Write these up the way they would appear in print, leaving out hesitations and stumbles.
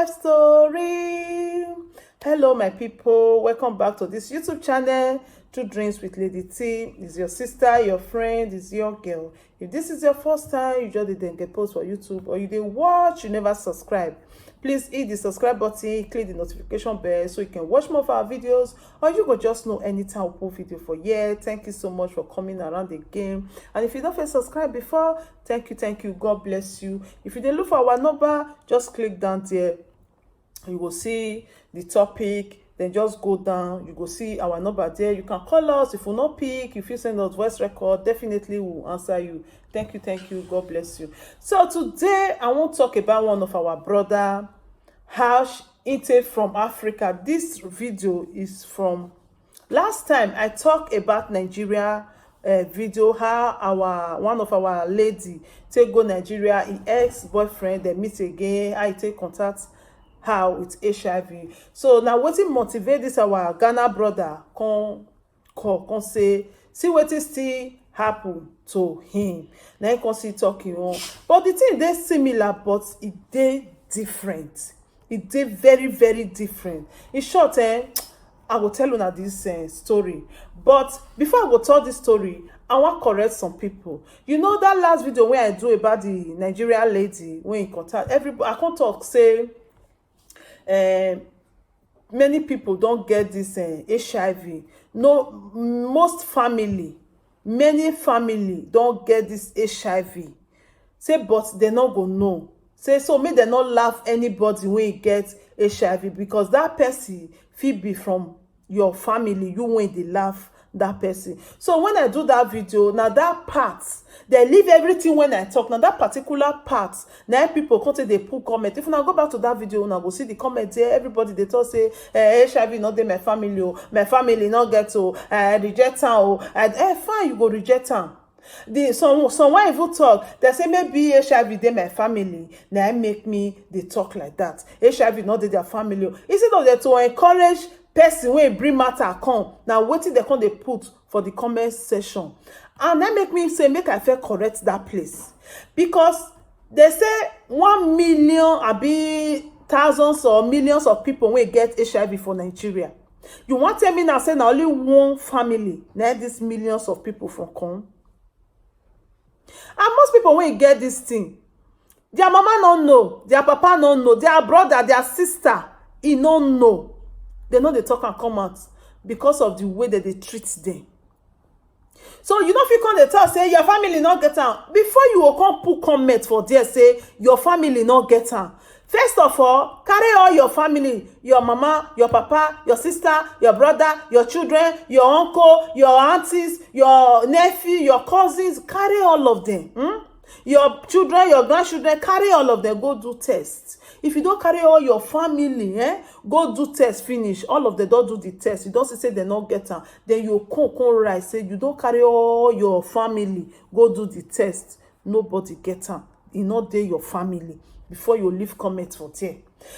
life story. Hello my people, welcome back to this YouTube channel, Two Drinks with Lady T. Is your sister, your friend, is your girl. If this is your first time, you just didn't get post for YouTube, or you didn't watch, you never subscribe, please hit the subscribe button, click the notification bell so you can watch more of our videos, or you go just know anytime we post video for here. Thank you so much for coming around the game. And if you don't first subscribe before, thank you, God bless you. If you didn't look for our number, just click down there, you will see the topic, then just go down, you go see our number there. You can call us. If we not pick, if you send us voice record, definitely we'll answer you. Thank you, God bless you. So today I want to talk about one of our brother, Hash Inte from Africa. This video is from last time I talked about Nigeria video, how one of our lady take go Nigeria, his ex-boyfriend, they meet again, how he take contact how with HIV. So now wetin motivate this our Ghana brother come say see wetin still happen to him. Now he come see talking on, but the thing dey similar, but it dey different. It dey very different. In short, I go tell una this story, but before I go tell this story, I want correct some people. You know that last video when I do about the Nigeria lady when he contact everybody, I can't talk say many people don't get this HIV. No, most family, many family don't get this HIV. Say, but they not go know. Say, so may they not laugh anybody when you get HIV, because that person fit be from your family. You when they laugh that person. So when I do that video, now that part, they leave everything when I talk. Now that particular part, now people come to they put comment. If I go back to that video, now go see the comment there. Everybody they talk say HIV not dey my family, oh, my family not get to reject am, oh, fine, you go reject am. Someone even talk, they say maybe HIV dey my family. Now make me they talk like that. HIV not dey their family. Instead of them to encourage person wey bring matter come, now wetin they come they put for the comment section, and that make me say make I feel correct that place, because they say 1 million abi thousands or millions of people wey get HIV for Nigeria. You want tell me now say na only one family na these millions of people from come? And most people wey get this thing, their mama no know, their papa no know, their brother, their sister, he no know. They know they talk and come out because of the way that they treat them. So you know if you come they tell say your family not get am, before you will come put comment for there say your family not get am. First of all, carry all your family, your mama, your papa, your sister, your brother, your children, your uncle, your aunties, your nephew, your cousins, carry all of them. Your children, your grandchildren, carry all of them, go do tests. If you don't carry all your family, go do test, finish. All of them don't do the test. You don't say they not get am. Then you come right, say you don't carry all your family, go do the test. Nobody get am. E not dey your family before you leave comment for there.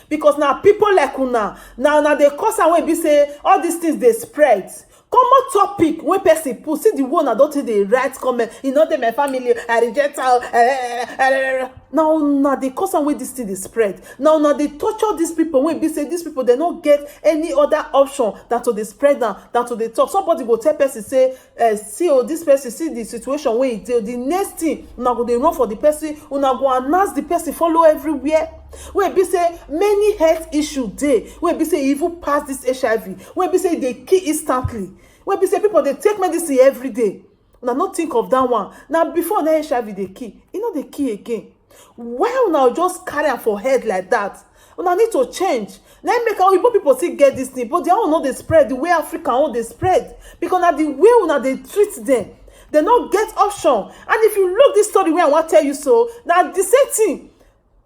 Because now people like una, now they cause am wey be say all these things they spread. Common topic when person put, see the one I don't think they write comment, you know, they my family, I reject her. Now they cause some way this thing is spread. Now they torture these people when be say these people they don't get any other option than to they spread them, than to they talk. Somebody go tell person say, see this person, see the situation where it the next thing now go they run for the person, una go announce the person follow everywhere. When be say many health issue dey, when be say even pass this HIV, when be say they kill instantly, when be say people they take medicine every day. Now not think of that one. Now before the HIV they kill, you know they kill again. Why now just carry am for head like that? Una need to change. Now make our people still get this thing, but they all know they spread the way Africa all they spread, because now the way una they treat them, they not get option. And if you look this story where I want to tell you, so now the same thing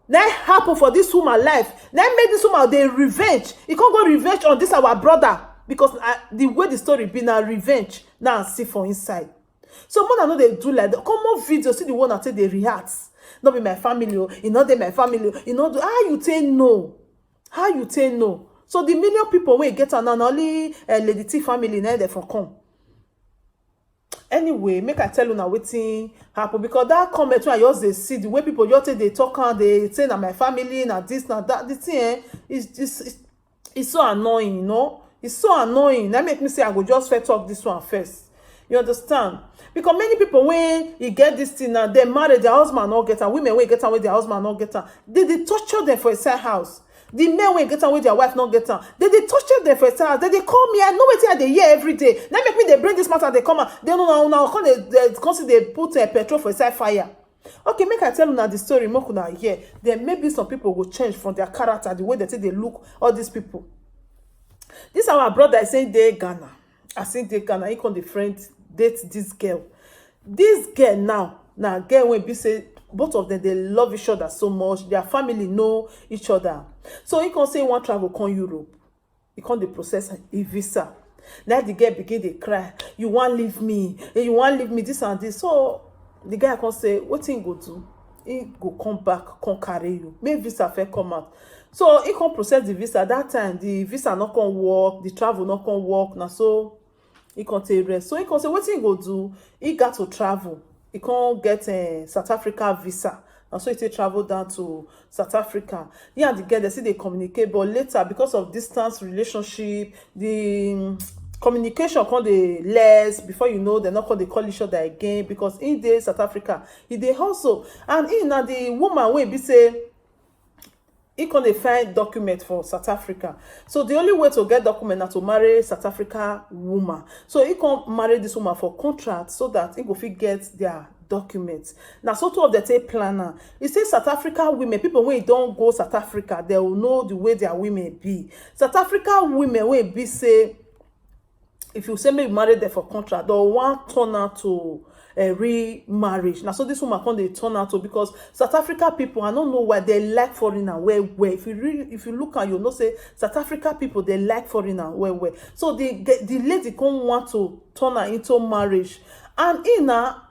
that happen for this woman life. That made this woman they revenge. You can't go revenge on this our brother, because the way the story be now revenge now see for inside. So more than know they do like that. Come on video, see the one that say they react. Not be my family, you know they my family, you know how you say no, how you say no. So the million people when get an only Lady T family now they for come. Anyway, make I tell una wetin happen, because that comment wey I just dey see, the way people just take dey talk am, dey say na my family, na this, na that, the thing is so annoying, you know. It's so annoying. That make me say I go just first talk this one first. You understand? Because many people, when you get this thing now, they marry, their husband not get am. Women wey get am wey their husband not get am, they torture them for inside house. The men wey get am wey their wife not get am, they torture them for inside house. They call me, I know wetin I dey hear every day. That make me they bring this matter, they come out. They now come they put petrol for inside fire. Okay, make I tell una the story, make una hear. Then maybe some people will change from their character, the way they look, all these people. This our brother is saying they Ghana. I think they Ghana. He come the friend date this girl. This girl now girl when be say both of them they love each other so much. Their family know each other. So he can say one travel come Europe. He can the process a visa. Now the girl begin to cry. You want leave me? You want leave me? This and this. So the guy can say, what thing go do? He go come back, come carry you. Make visa fair come out. So he can process the visa. That time the visa not can work, the travel not can work. Now so he can take rest. So he can say, what he go do? He got to travel. He can't get a South Africa visa. And so he take travel down to South Africa. He and the girl, they say they communicate, but later, because of distance relationship, the communication come dey less. Before you know, they're not going to call each other again, because in the South Africa, he dey hustle. And in na the woman wey be say, he can find document for South Africa. So the only way to get document is to marry South Africa woman. So he can marry this woman for contract so that he go fit get their documents. Now, so two of the take planner. He says South Africa women, people when don't go South Africa, they will know the way their women be. South Africa women when be say, if you say maybe married there for contract, they'll want turn out to remarriage. Now, so this woman can they turn out to, because South Africa people, I don't know why they like foreigner where. If you look at, you know, say South Africa people, they like foreigner where. So the lady can want to turn her into marriage, and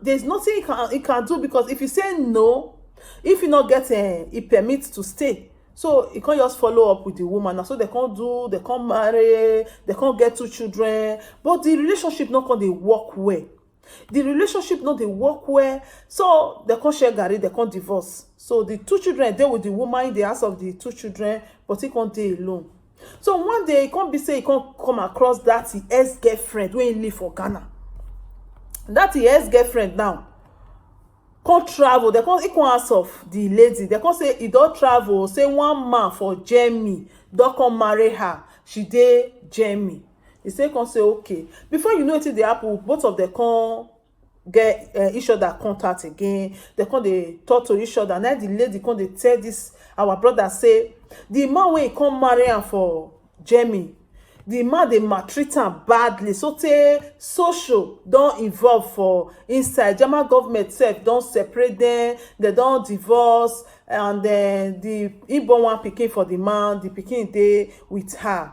there's nothing he can do, because if you say no, if you not get a permit to stay, so you can't just follow up with the woman. So they can't marry, they can't get 2 children, but the relationship not can they work well. The relationship not they work well, so they can't share Gary, they can't divorce. So the 2 children, they with the woman in the house of the 2 children, but he can't stay alone. So one day he can't be say he can't come across that his ex-girlfriend when he live for Ghana. That his ex-girlfriend now can't travel. They can't equal ask of the lady. They can't say he don't travel. Say one man for Jamie don't come marry her. She date Jamie. He say can say okay. Before you know it, the apple, both of them can get each other contact again. They can talk to each other. Now the lady can they tell this our brother say the man when he come marry her for Jamie, the man they maltreat am badly. So they social don't involve for inside. German government self don't separate them. They don't divorce, and then the inborn one pikin for the man, the pikin dey with her.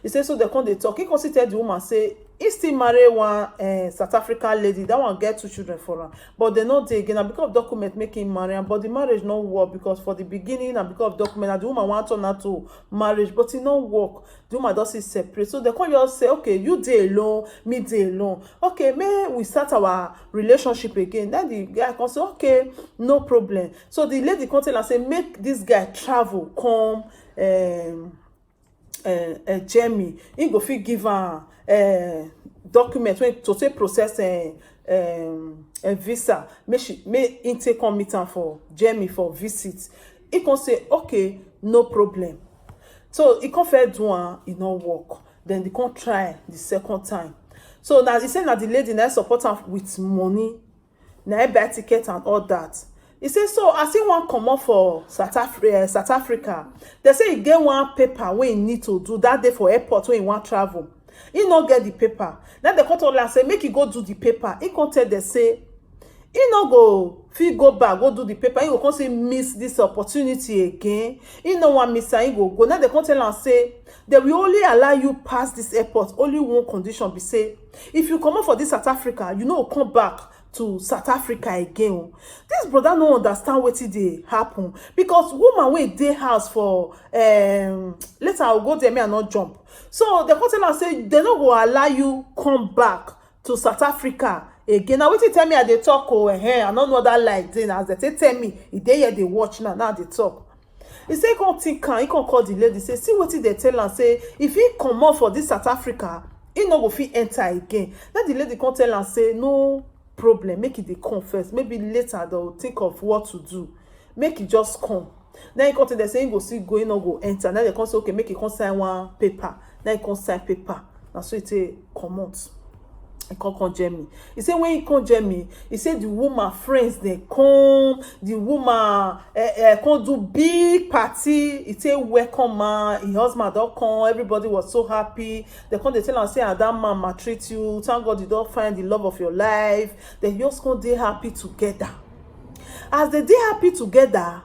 He say so they come they talk. He consider the woman say he still marry one South African lady. That one get 2 children for her, but they not dey again. And because of document making marry am, but the marriage no work, because for the beginning and because of document, and the woman want turn her to marriage, but it no work. The woman does it separate. So they come just say, okay, you dey alone, me dey alone. Okay, may we start our relationship again. Then the guy can say, okay, no problem. So the lady can tell her say, make this guy travel, come Jamie. He go fit give her document when to say process a visa. May him take come meet am for Jamie for visit. He can say, okay, no problem. So he can't fair do one, it not work. Then they can't try the second time. So now he said that the lady now support her with money, now buy ticket and all that. He says, so I see one come up for South Africa. They say he get one paper when he need to do that day for airport when he want travel. He not get the paper. Then they come to her say, make he go do the paper. He can't tell they say, he no go fit go back, go do the paper. He go come say miss this opportunity again. He no want miss her, he go. Now they come tell and say, they will only allow you pass this airport. Only one condition be say, if you come up for this South Africa, you know come back to South Africa again. This brother no understand what dey happen, because woman wey dey house for later I'll go there, me and not jump. So the hotel say they no go allow you come back to South Africa again. Now wetin tell me I dey talk I no know that lie dey as they tell me e dey here dey watch now dey talk. He say he come think am, he come call the lady say see wetin dey tell am say if he comot for this South Africa he no go fit enter again. Then the lady come tell am say no problem, make e dey come first, maybe later they will think of what to do, make e just come. Then he come tell them say he go still go, he no go enter. Then they come say okay make he come sign one paper. Then he come sign paper. Na so he take comot. He come Germany. He say when he come Germany, he say the woman friends they come, the woman come do big party. He say welcome man, his husband don come, everybody was so happy. They come they tell am say that man maltreat you, thank God you don't find the love of your life. They just come dey happy together. As they dey happy together,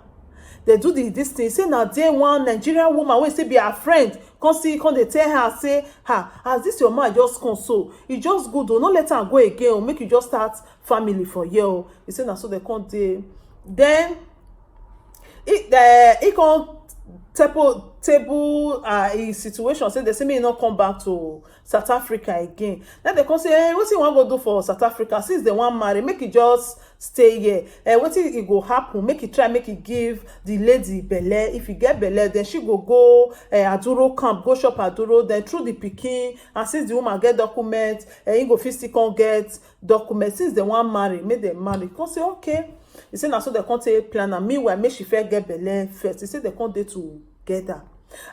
they do this thing. Say now day one Nigerian woman wey say be her friend come dey tell her say as this your man just come so e just good o, no let am go again o, make you just start family for here o. He say na so they come dey. Then he come table his situation, say they say me not come back to South Africa again. Then they come say wetin you wan go do for South Africa since they wan marry, make e just stay here. Wetin e go happen, make e try make e give the lady belle. If e get belle, then she go Aduro camp, go shop Aduro, then through the pikin, and since the woman get document, he go fit still come get document. Since they wan marry, make them marry. Come say okay. He say na so they come take plan am. Meanwhile make she first get belle first. He say they come dey together.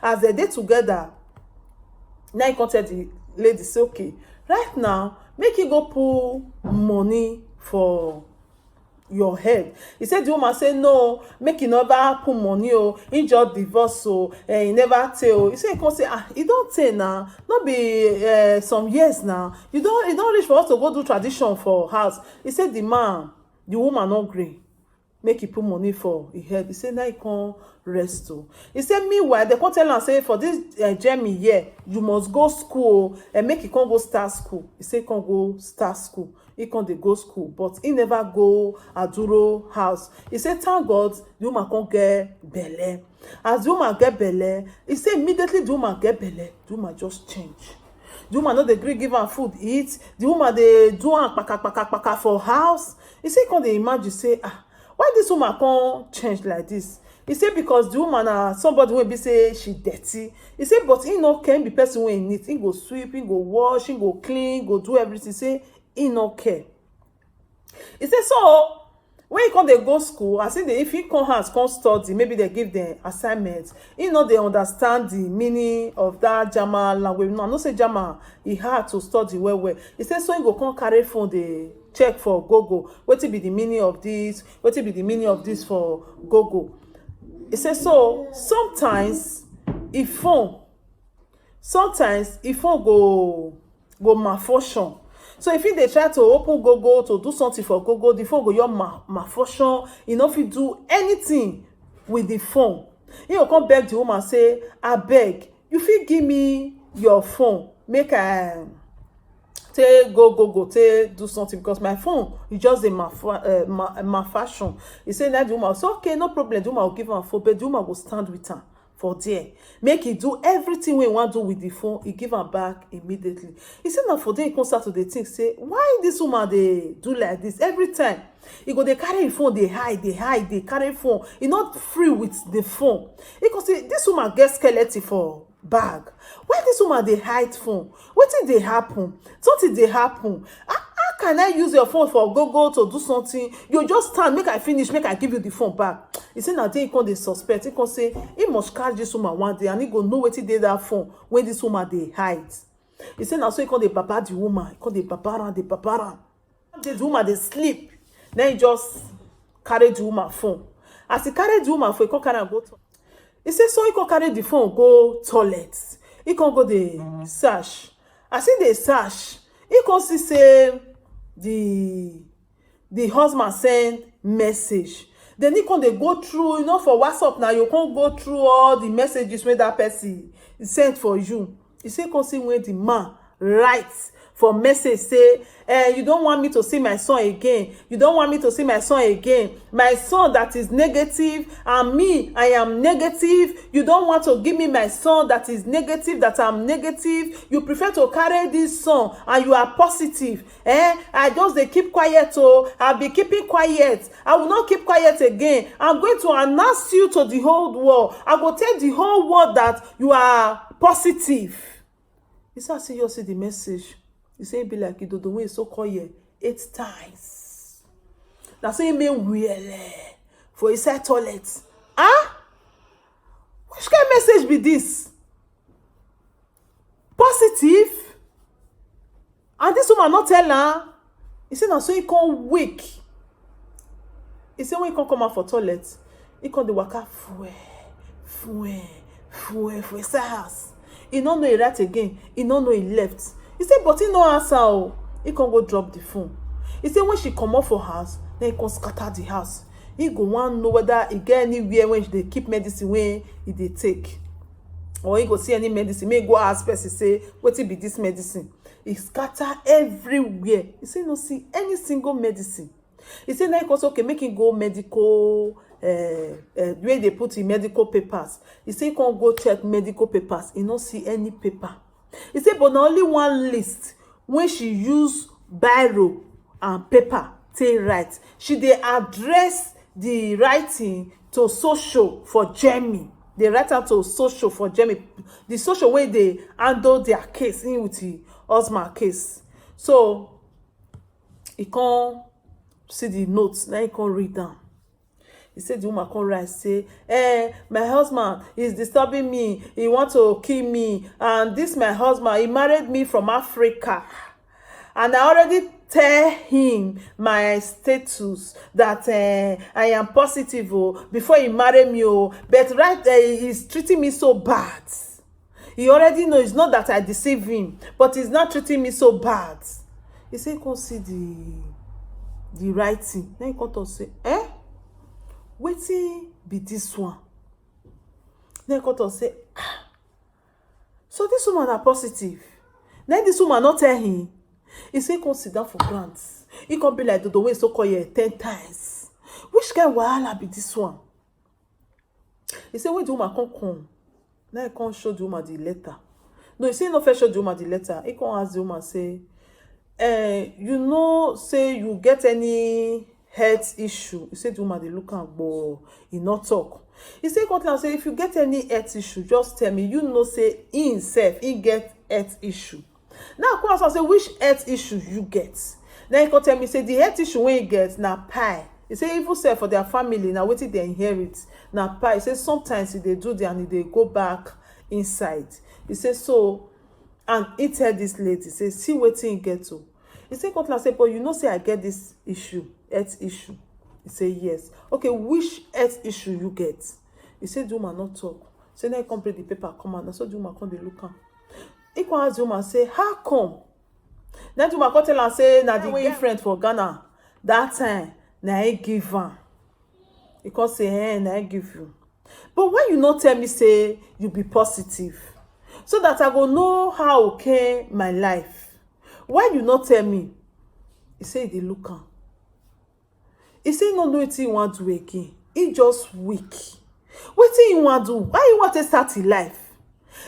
As they dey together, now he come tell the lady say okay right now make you go put money for your head. He said the woman say no, make you never put money o, he just divorce o, he never tell. He say he come say he don't tell now, not be some years now, you don't reach for us to go do tradition for house. He said the woman not gree make he put money for his head. He say now he come rest o. He say meanwhile they come tell am say for this Germany here you must go school and make he come go start school. He say come go start school. He come dey go school, but he never go Aduro house. He say thank God the woman come get belle. As the woman get belle, he say immediately the woman get belle, the woman just change. The woman no dey gree give am food eat. The woman dey do am kpaka for house. He say come dey imagine say why this woman come change like this? He say because the woman na somebody wey be say she dirty. He say but he no care, be person wey neat. He go sweep, he go wash, he go clean, go do everything. Say he no care. He say so when he come dey go school, as if he come house come study, maybe they give them assignments, he no dey understand the meaning of that German language. No say German e hard to study well. He say so he go come carry phone dey check for Google wetin be the meaning of this, wetin be the meaning of this for Google. He say so sometimes if phone go malfunction. So if they try to open Google to do something for Google, the phone go your malfunction. You no fit do anything with the phone. He go come beg the woman say abeg you fit give me your phone make I take go take do something because my phone is just a malfunction. He say that the woman say okay no problem. The woman will give am phone, but the woman go stand with her for there, make he do everything we want to do with the phone. He give am back immediately. He say now for there he come start to dey think say why this woman dey do like this every time. He go dey carry him phone, dey hide, dey carry phone. He not free with the phone. He go say this woman get skeleton for bag. Why this woman dey hide phone? Wetin dey happen? Something dey happen. How can I use your phone for Google to do something? You just stand, make I finish, make I give you the phone back. He say now then he come dey suspect. He come say he must catch this woman one day and he go know wetin dey that phone when this woman dey hide. He say now so he come dey papa the woman. He come dey papa am. The woman dey sleep. Then he just carry the woman phone. As he carry the woman phone, he come carry am go toilet. He say so he come carry the phone go toilet. He come go dey search. As he dey search, he come see say the husband send message. Then he come dey go through, for WhatsApp now you can't go through all the messages wey that person sent for you. He say come see when the man writes for message say you don't want me to see my son again, you don't want me to see my son again, my son that is negative and me I am negative, you don't want to give me my son that is negative, that I'm negative, you prefer to carry this son and you are positive. I just dey keep quiet. I'll be keeping quiet, I will not keep quiet again, I'm going to announce you to the whole world, I go tell the whole world that you are positive. You say, I see you see the message. You say it be like it the way so call you 8 times. Now say me really for inside toilet. Which kind of message be this? Positive? And this woman not tell her. He say now so he come wake. He say when he come out for toilet, he come the waka for inside house. He don't know he right again. He don't know he left. He said, but he no answer. He can go drop the phone. He said, when she come up for house, then he can scatter the house. He go want know whether he get anywhere when they keep medicine when they take. Or he go see any medicine. May go ask person, say, what it be this medicine? He scatter everywhere. He said, no see any single medicine. He said, now he goes, okay, make him go medical, where they put in medical papers. He said, he can't go check medical papers. He don't see any paper. He said, but only one list when she use biro and paper to write. She dey address the writing to social for Jamie. They write out to social for Jamie. The social way they handle their case in with the husband case. So he can't see the notes. Now he can't read them. He said the woman come right say, my husband is disturbing me. He want to kill me. And this my husband, he married me from Africa. And I already tell him my status that I am positive before he marry me. But right there, he's treating me so bad. He already know it's not that I deceive him, but he's not treating me so bad. He said, come see the writing. Then he come to say, wetin be this one? Then come to say, so this woman are positive. Then this woman not tell him. He say come sit down for grants. He come be like the way so call you 10 times. Which kind of wahala be this one? He say when the woman come. Now he can't show the woman the letter. No, he say no first show the woman the letter. He can't ask the woman say, you know, say you get any health issue. He said the woman they look at but he not talk. He say come say if you get any health issue, just tell me. You know say he himself he get health issue. Now come ask say which health issue you get. Then he come tell me say the health issue when he get na pie. He say even say for their family now wetin they inherit na pie. He say sometimes if they do there and they go back inside. He say so, and he tell this lady say see wetin he get to. He say come say but you know say I get this issue, health issue. He say yes. Okay, which health issue you get? He say the woman not talk. Say now he come bring the paper come out. So the woman come dey look am. He come ask the woman say how come? Then the woman come tell am say na the way friend for Ghana that time na he give am. He come say na he give you. But why you not tell me say you be positive so that I go know how okay my life? Why you not tell me? He say they look am. He say no know wetin he want do again. He just weak. Wetin he want do? Why he want to start his life?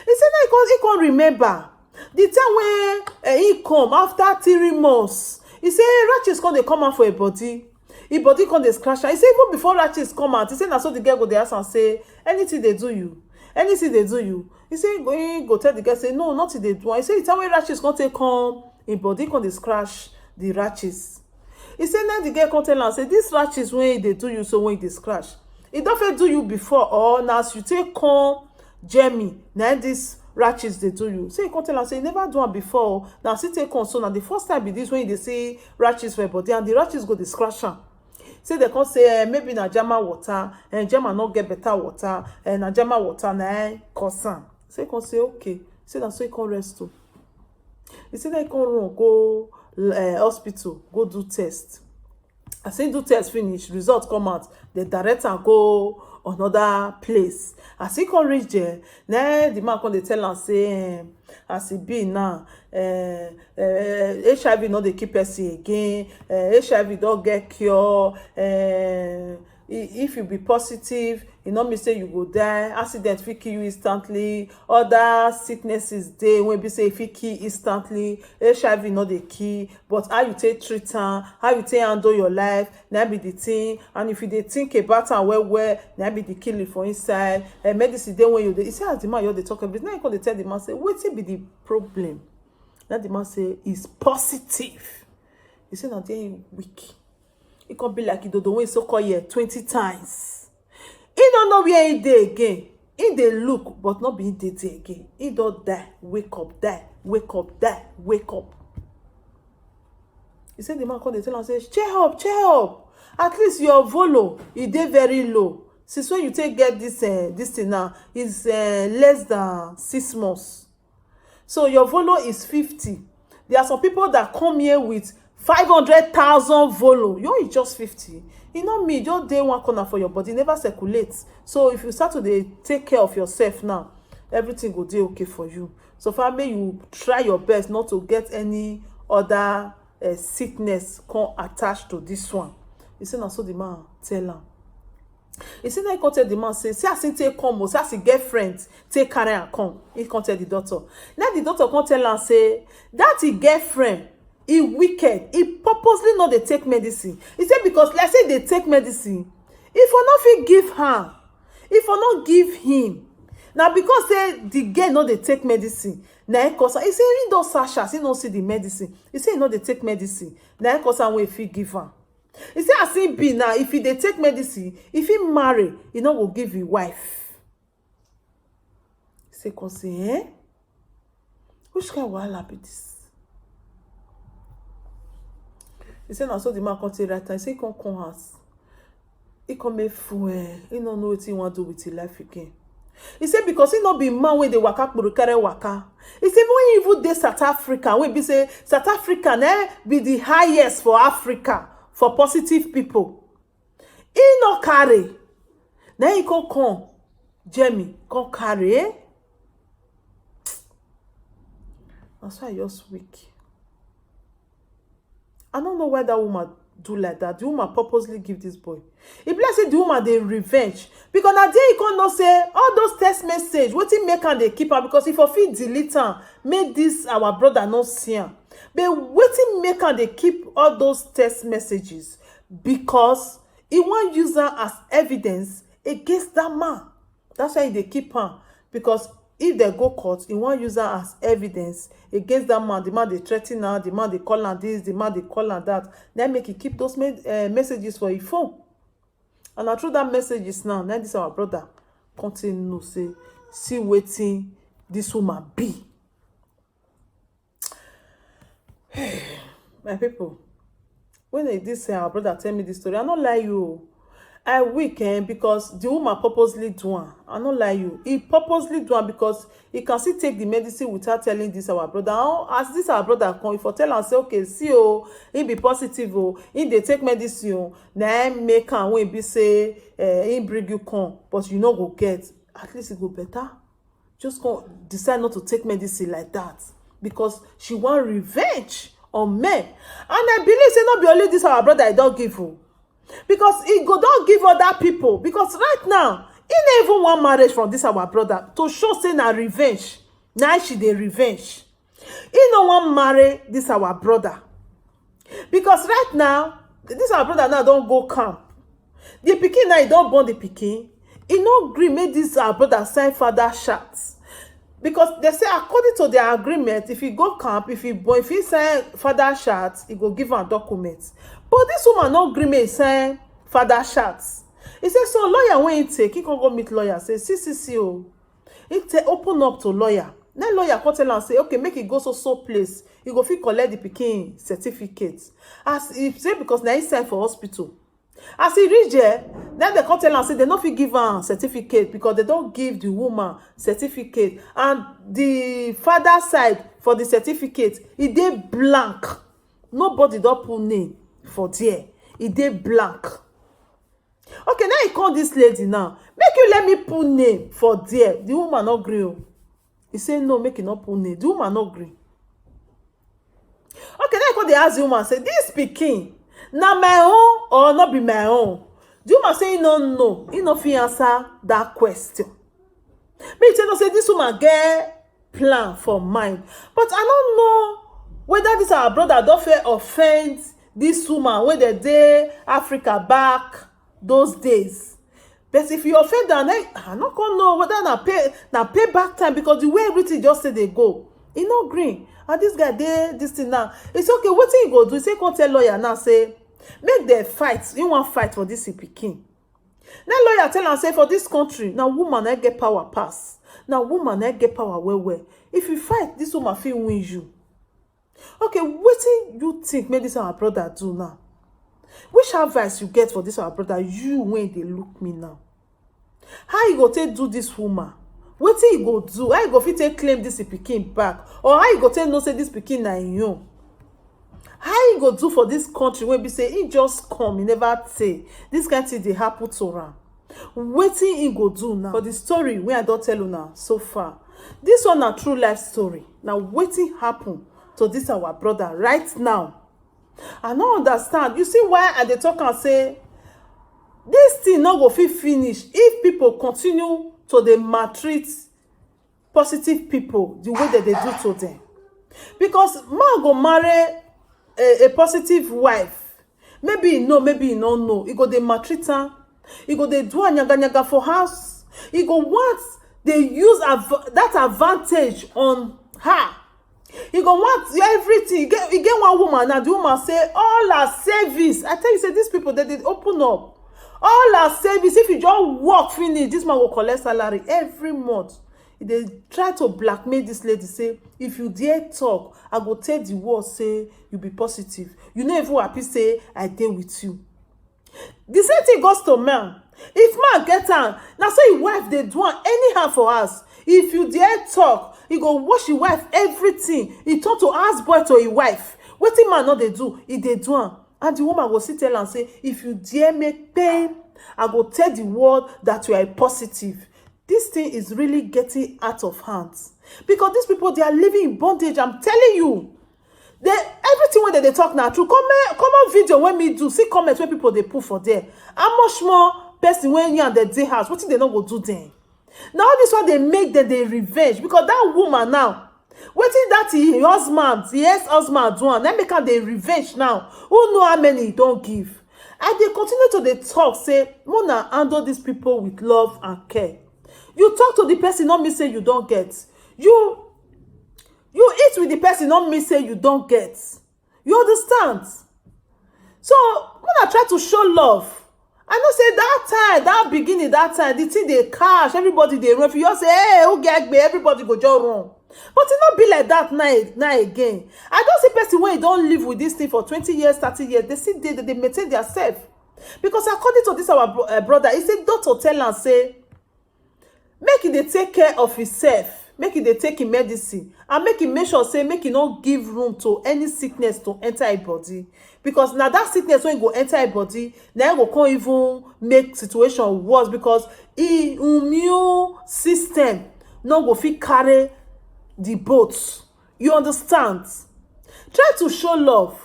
He say no, he can't remember the time when he come after 3 months. He say rashes come dey come out for a body. His body come dey scratch. He say even before rashes come out, he say na so the girl go dey ask am say anything they do you, anything they do you. He say he go tell the girl say no, nothing they do. He say the time when rashes come take come, his body come dey scratch the rashes. He say now the girl come tell am say this rashes when they do you so when they scratch, it don fit do you before or na as you take come Jamie na this rashes they do you. Say he come tell am say he never do am before. Now see take come so na the first time be this when they see rashes for body and the rashes go dey scratch am. Say they come say maybe na German water and German not get better water and na German water na cause am. Say he come say okay. Say na so he come rest too. He say that he come run go hospital go do test. As he do test finish, result come out, they direct am go another place. As he come reach there, na the man come dey tell am say as e be now, HIV no dey keep person again, HIV don get cure, if you be positive, e no mean say you go die, accident fit kill you instantly, other sicknesses dey wey be say e fit kill instantly, HIV no dey kill, but how you take treat am, how you take handle your life, na be the thing. And if you dey think about am well well, na be the killing for inside. Medicine dey when you dey, you see as the man you dey talk everything, now you come dey tell the man say wetin be the problem? Na the man say is positive. You say na there you weak. It can be like Idodo when so called here 20 times. He don't know where he dey again. He dey look, but not be he dey again. He don't die, wake up, die, wake up, die, wake up. He said the man called the tell and say, cheer up. At least your volo, it dey very low. Since when you take get this thing now, is less than 6 months. So your volo is 50. There are some people that come here with 500,000 volo. You is just 50. You know me, just day one corner for your body, never circulates. So if you start to take care of yourself now, everything will do okay for you. So far, may you try your best not to get any other sickness attached to this one. You see, now so the man tell him. You see, now he can tell the man, say, as he take come, say, as he get friends, take carry and come. He can tell the doctor. Now the doctor can tell him, say, that he get friend, he wicked, he purposely not they take medicine. He said, because let's say they take medicine, if I not fit give her, if I not give him, now because say the girl not they take medicine, now he say he don't sachas, he don't see the medicine. He say he not they take medicine, now he way if he give her. He say as he be now, if he they take medicine, if he marry, he not will give his wife. He say, cause which kind of wahala be this? He said, now so the man come to right time. He say, he come house. He come make fuel. He don't know what he want to do with his life again. He said, because he not be man when they waka carry waka. He said, when you even dey South Africa, when be say South Africa be the highest for Africa for positive people. He not carry. Then he come, Jamie, come carry. That's why you're weak. I don't know why that woman do like that. The woman purposely give this boy. If let's say the woman they revenge, because now they can not say all those text message. What he make and they keep her, because if I feel delete her, make this our brother not see her. But what he make and they keep all those text messages, because he want use her as evidence against that man. That's why they keep her, because if they go court, he want use her as evidence against that man. The man they threaten her, the man they call her this, the man they call her that. Then make he keep those messages for his phone. And I through that messages now, this our brother continue say, see waiting this woman be. My people, when this our brother tell me this story, I not lie you. I weak because the woman purposely do am. I not lie you. He purposely do am because he can still take the medicine without telling this our brother. As this our brother come, if I tell am say, okay, see he be positive he dey take medicine na make am when be say he bring you come, but you no go get. At least it go better. Just go decide not to take medicine like that because she want revenge on men. And I believe say not be only this our brother I don't give you. Because he go don't give other people. Because right now, he never even want marriage from this our brother to show say na revenge. Now she dey revenge. He no want marry this our brother. Because right now, this our brother now don't go camp. The pikin now he don't born the pikin. He no agree make this our brother sign father shots. Because they say according to their agreement, if he go camp, if he sign father shots, he go give him documents. But this woman no agree make sign father shots. He said, so lawyer when he take, he can go meet lawyer. Say, see, he open up to lawyer. Then lawyer come tell and say, okay, make it go so place. He go fit collect the pikin certificate. As he say, because now he sign for hospital. As he reach there, then they come tell and say they no fit give am certificate because they don't give the woman certificate. And the father side for the certificate, it dey blank. Nobody don't put name for there. It dey blank. Okay, now he call this lady now. Make you let me put name for there. The woman not gree. He say no, make it not put name. The woman not gree. Okay, now he call the ask the woman say, this pikin, na my own or not be my own? The woman say, no, he no fit answer that question. Me tell you say this woman get plan for mind, but I don't know whether this our brother don fit offend this woman when they dey Africa back those days. But if you offend her, I not gonna know whether na pay back time, because the way everything just say they go, e no green. And this guy dey this thing now. It's okay. Wetin he go do? He say come tell lawyer now say make dem fight. He wan fight for this pikin. Now lawyer tell am say for this country, now woman I get power pass. Now woman I get power well. If you fight, this woman fit win you. Okay, wetin you think make this our brother do now? Which advice you get for this our brother? You when they look me now. How you go take do this woman? Wetin you go do? How you go fit take claim this pikin back? Or how you go take know say this pikin na im own? How you go do for this country when be say he just come, he never say this kind of thing dey happen to am? Wetin he go do now? For the story wey I don tell you now so far, this one na true life story. Now wetin happen to this our brother right now? I no understand. You see why I dey talk and say this thing no go fit finish if people continue to dey maltreat positive people the way that they do to them. Because man go marry a positive wife, maybe he know, maybe he no know, he go dey maltreat her, he go dey do nyaga for house, he go want dey use that advantage on her. He go want everything. He get one woman now. The woman say all her service. I tell you, say these people they open up all her service. If you just work finish, this man will collect salary every month. They try to blackmail this lady. Say if you dare talk, I go tell the world say you be positive. You know if you happy say I deal with you. The same thing goes to man. If man get am, now so your wife they do anyhow for us. If you dare talk, he go wash your wife everything. He turn to ask boy to your wife. Wetin man no dey do, he dey do am. And the woman go sit tell am say, if you dare make pain, I go tell the world that you are positive. This thing is really getting out of hands. Because these people, they are living in bondage. I'm telling you. Everything when they talk now, true. Comment video when me do, see comments when people they put for there. How much more person when you and the day house, what they not go do then? Now this one they make them they revenge, because that woman now, wetin that ex-husband do, and then make am dey revenge now. Who know how many he don't give? And they continue to dey talk say, Mona handle these people with love and care. You talk to the person, not me say you don't get. You eat with the person, not me say you don't get. You understand? So Mona try to show love. I know say that time, that beginning, that time, the thing they cash, everybody they run. If you just say, hey, who get me? Everybody go just run. But it not be like that now again. I don't see person when you don't live with this thing for 20 years, 30 years. They see they maintain themselves. Because according to this our brother, he said, doctor tell am say, make it they take care of himself. Make it they take him medicine. And make him make sure say, make it not give room to any sickness to enter his body. Because now that sickness when go enter his body, now go can't even make situation worse, because his immune system no go fit carry the boat. You understand? Try to show love.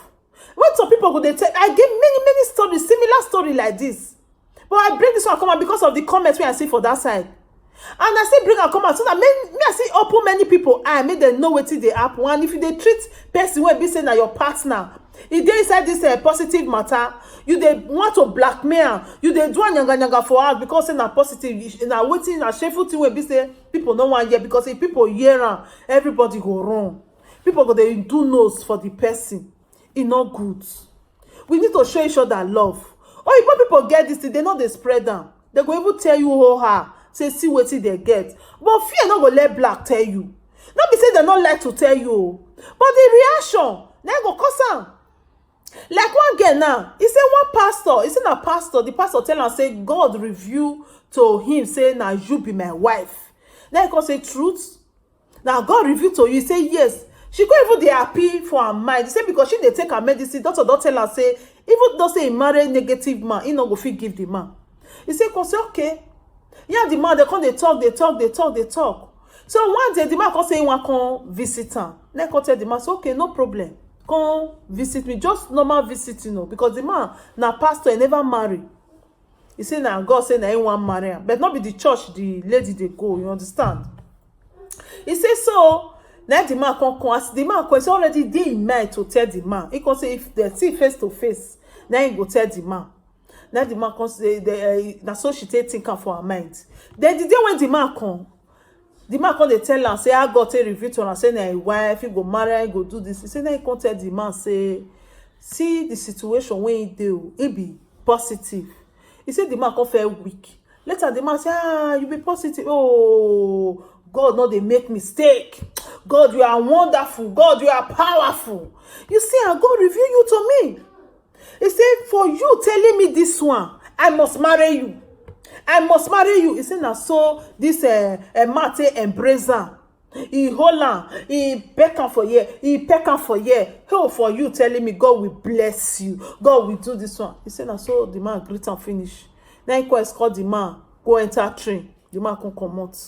When some people go, they tell, I give many stories, similar story like this. But I bring this one come out because of the comments when I see for that side. And I still bring a come out so that me I see open many people I make them know what they happen. And if you they treat person when be saying that your partner, if they inside this positive matter, you they want to blackmail, you they do nyanga for us because say na positive, na waiting na shameful thing when be say people no want hear, because if people hear everybody go wrong. People go they do nose for the person. It not good. We need to show each other love. Or if people get this thing, they know they spread them. They go even tell you oh ha. Say see what they get. But fear not go let black tell you. Not be say they not like to tell you. But the reaction, they go cause am. Like one girl now, he say one pastor, he say na pastor, the pastor tell am say God reveal to him say na you be my wife. Then he can say truth. Now God reveal to you, say yes. She go even dey happy for her mind. He say because she dey take her medicine, doctor don tell her say even though say he marry negative man, he no go fit give the man. He say, come say, okay. Yeah, the man, they come, they talk. So one day, the man come say, he want come visit her. Then come tell the man, say, okay, no problem. Come visit me. Just normal visit, because the man, na pastor, he never marry. He say, now God say, now he want marry her. But not be the church, the lady, they go, you understand? He say, so, now the man come ask, the man come, say, already dey in mind to tell the man. He come say, if they see face to face, now he go tell the man. Now the man come say, na so she take think for her mind. Then the day when the man come, they tell her, say, I got a review to her, say, na his wife, he go marry her, he go do this. He say, now he come tell the man, say, see the situation when he do, he be positive. He said the man come feel weak. Later the man say, you be positive. Oh, God, no, they make mistake. God, you are wonderful. God, you are powerful. You see, and God reveal you to me. He said, for you telling me this one, I must marry you. I must marry you. He said, now so this Mate embrace her. He hold her. He beckon for you. He beckon for you. Oh, for you telling me God will bless you. God will do this one. He said, now so the man greet and finish. Then he call the man, go enter train. The man come out.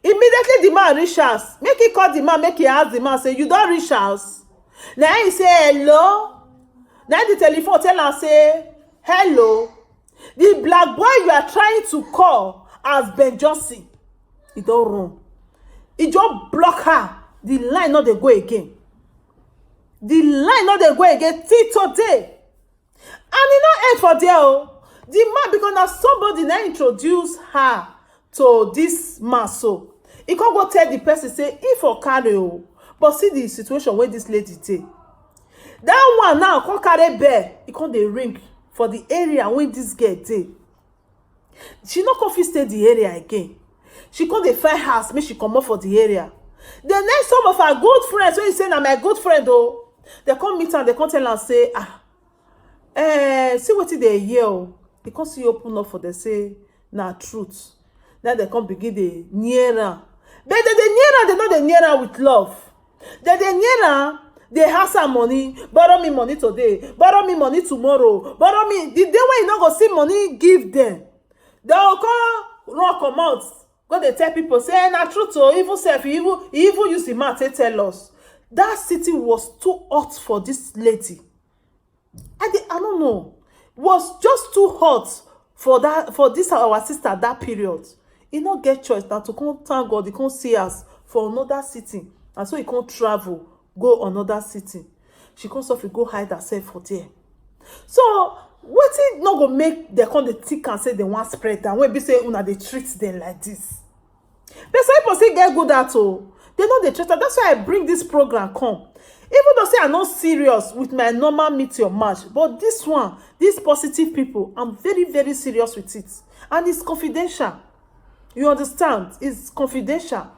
Immediately the man reach house. Make he call the man, make he ask the man, say, you don't reach house. Now he say, hello. Now the telephone tell her, say, hello. The black boy you are trying to call as Ben Johnson. He don't run. He just block her. The line not they go again. The line not they go again till today. And he not end for there. Oh. The man, because now somebody now introduce her to this man. So he can't go tell the person, say, if for carry, oh. But see the situation where this lady take. That one now can't carry bear. He can't they ring for the area when this girl take. She not confused stay the area again. She come dey find house, make she come up for the area. The next some of her good friends, when you say, na my good friend, oh, they come meet her, they come tell her, say, see what they hear, oh. They come see open up for them, say, na truth. Then they come begin the near her. But they near her, they know they near her with love. They near her, they ask her money, borrow me money today, borrow me money tomorrow, borrow me. The day when you not go see money, give them. They will come run come out. Go they tell people, say, na truth, oh, even self, he even use the mouth to tell us. That city was too hot for this lady. I don't know. Was just too hot for this our sister that period. He not get choice now to come thank God, he can't see us for another city. And so he can't travel, go another city. She can't suffer, go hide herself for there. So, what it not go make they come the thick and say they want spread down when be say una they treat them like this. But some people say get good at all. They know they treat them. That's why I bring this program come. Even though say I'm not serious with my normal meet your match, but this one, these positive people, I'm very, very serious with it. And it's confidential. You understand? It's confidential.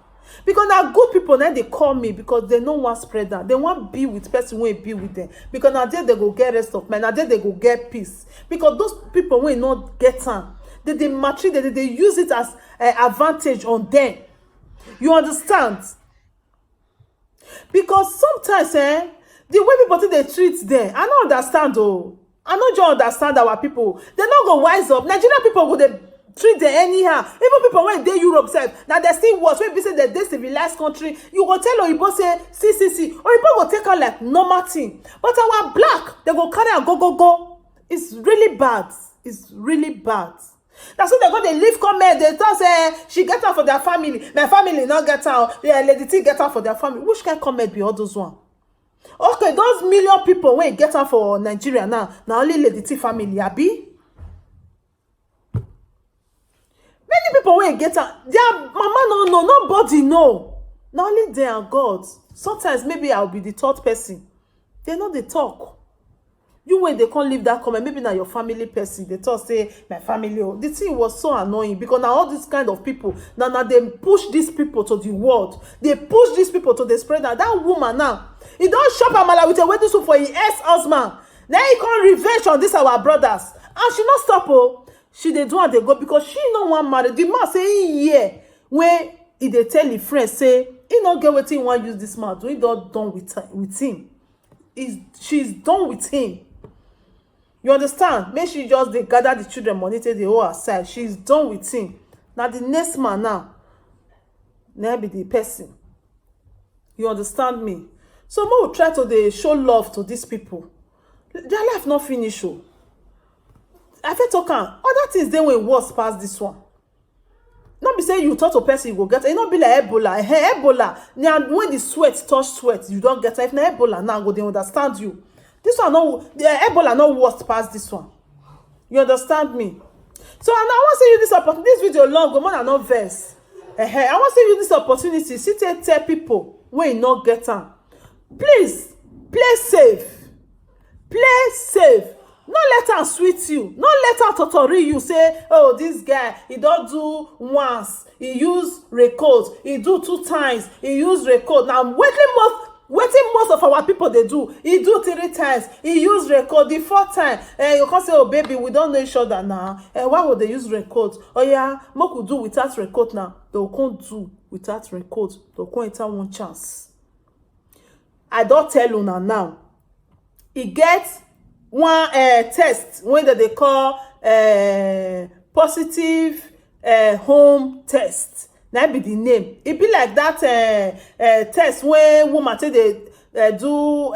Because now good people, then they call me because they don't want spread that. They want be with person who be with them. Because now there they go get rest of mind. Now there they go get peace. Because those people will not get time. They maltreat, they use it as advantage on them. You understand? Because sometimes, the way people think they treat them, I don't understand though. I don't just understand our people. They not go wise up. Nigerian people go they treat them anyhow. Even people when they Europe self, now they still worse. When people say that they civilized country, you go tell Oyibo say, see. Oyibo go take her like normal thing. But our black, they go carry and go. It's really bad. It's really bad. That's why they go, they leave comment, they tell say, she get her for their family. My family not get her. Yeah, Lady T get her for their family. Which kind of comment be all those one? Okay, those million people when get her for Nigeria now only Lady T family, abi? Many people when get her, their mama no know, nobody know. Not only they are God. Sometimes maybe I'll be the third person. They know they talk. You when they can't leave that comment, maybe now your family person, they talk say my family. Oh, the thing was so annoying because now all these kind of people, now they push these people to the world. They push these people to the spread. Now that woman now, he don't shop amala with a wedding suit for his ex-husband. Now he can't revenge on this our brothers. And she not stop, oh. She they do and they go because she no one married. The man say yeah. When he they tell his friend say he not get what he want use this man. He not done with him. She's done with him. You understand? Make she just dey gather the children money take dey hold aside. She's done with him. Now the next man now be the person. You understand me? So we will try to dey show love to these people. Their life not finish. Oh, I fit talk am. Other things dey wey worse pass this one. Not be say you touch a person you go get. It not be like Ebola. Ebola. Now when the sweat touch sweat, you don't get it. If na Ebola now, go they understand you. This one no, the Ebola no worse past this one. You understand me? So now I want to use this opportunity. This video long, go more than no verse. I want to use this opportunity. See, tell people when you not get them. Please, play safe. Play safe. No let am sweet you. No let am totori you. Say, oh, this guy, he don't do once. He use record. He do 2 times. He use record. Now, wetin most of our people they do. He do 3 times. He use record. The 4th time, you can say, oh, baby, we don't know each other now. Why would they use record? Oh, yeah, more could do without record now. They can't do without record. They can't enter one chance. I don't tell you now. He gets one test when they call positive home test. That be the name. It be like that test when woman say they do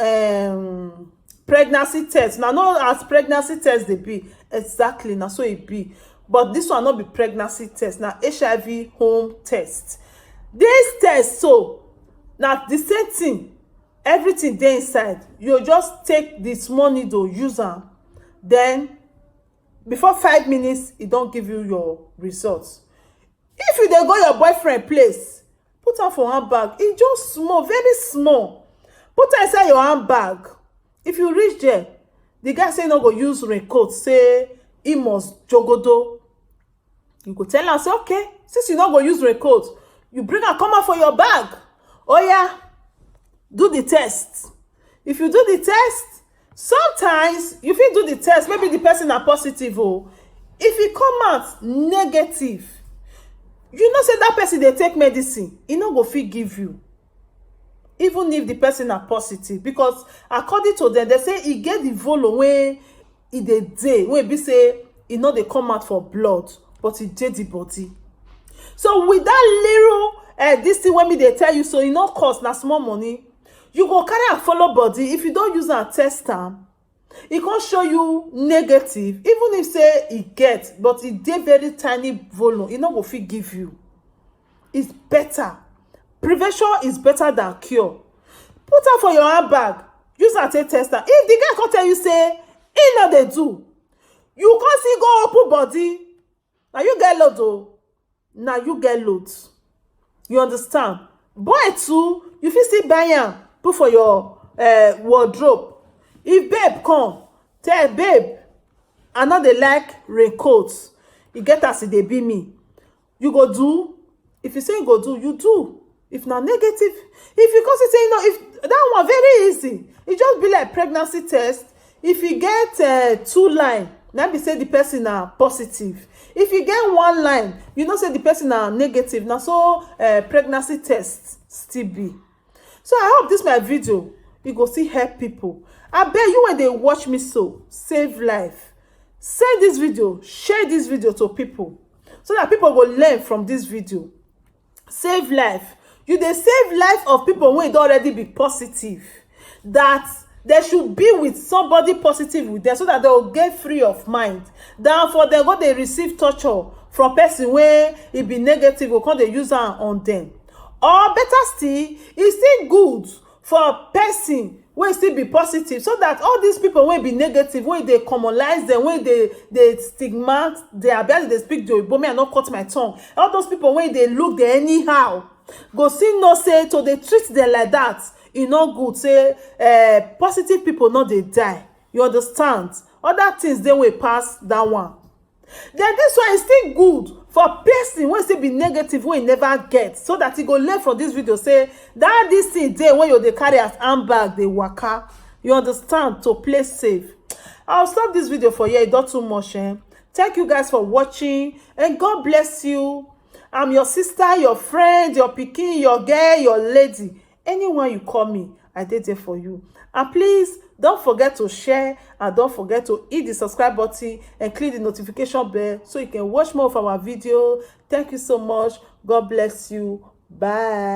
pregnancy test. Now not as pregnancy test they be exactly. Now so it be. But this one not be pregnancy test. Now HIV home test. This test so now the same thing. Everything there inside, you just take this money to use them. Then before 5 minutes, it don't give you your results. If you dey go your boyfriend place, put am for handbag. It's just small, very small. Put am inside your handbag. If you reach there, the guy say no go use raincoat, say he must jogodo. You go tell am say okay, since you no go use raincoat, you bring am come out for your bag. Oh yeah. Do the test. If you do the test, sometimes you fit do the test, maybe the person are positive. Oh, if it come out negative, you know say that person they take medicine, e no go fit give you, even if the person are positive, because according to them, they say e get the volume wey e dey dey, wey be say e no dey come out for blood, but e dey the body. So with that little this thing when me they tell you, so e no cost na small money. You go carry and follow body. If you don't use a test am, it can show you negative, even if say it get, but it dey very tiny volume, it not go fit give you. It's better. Prevention is better than cure. Put am for your handbag. Use a test am. If the guy can tell you say he no dey do, you can see go open body. Now you get load oh. Now you get load. You understand? Boy too, you fit still buy am. Put for your wardrobe. If babe come, tell babe, I know they like raincoats. You get as they be me. You go do. If you say you go do, you do. If not negative, if you come say no, if that one very easy. It just be like pregnancy test. If you get 2 line, now be say the person are positive. If you get 1 line, you know say the person are negative. Now so pregnancy test still be. So I hope this my video, you go see help people. I bet you when they watch me so, save life. Send this video, share this video to people, so that people will learn from this video. Save life. You dey save life of people who already be positive. That they should be with somebody positive with them, so that they will get free of mind. Than for them go they receive torture from person where it be negative, or can they use am on them. Or better still, it's still good for a person wey still be positive, so that all these people wey be negative, wey they commonize them, wey they stigmatize their ability to speak the Oyibo, me I not cut my tongue. All those people wey they look they anyhow, go see no say to they treat them like that. E no good. Say positive people not they die. You understand? Other things they will pass that one. Then this one is still good for person wey still be negative, wey never get, so that he go learn from this video. Say that this thing dey when you dey carry as handbag dey waka. You understand? To play safe. I'll stop this video for here. It's not too much. Thank you guys for watching, and God bless you. I'm your sister, your friend, your pikin, your girl, your lady. Anyone you call me, I dey there for you. And please don't forget to share and don't forget to hit the subscribe button and click the notification bell so you can watch more of our video. Thank you so much. God bless you. Bye.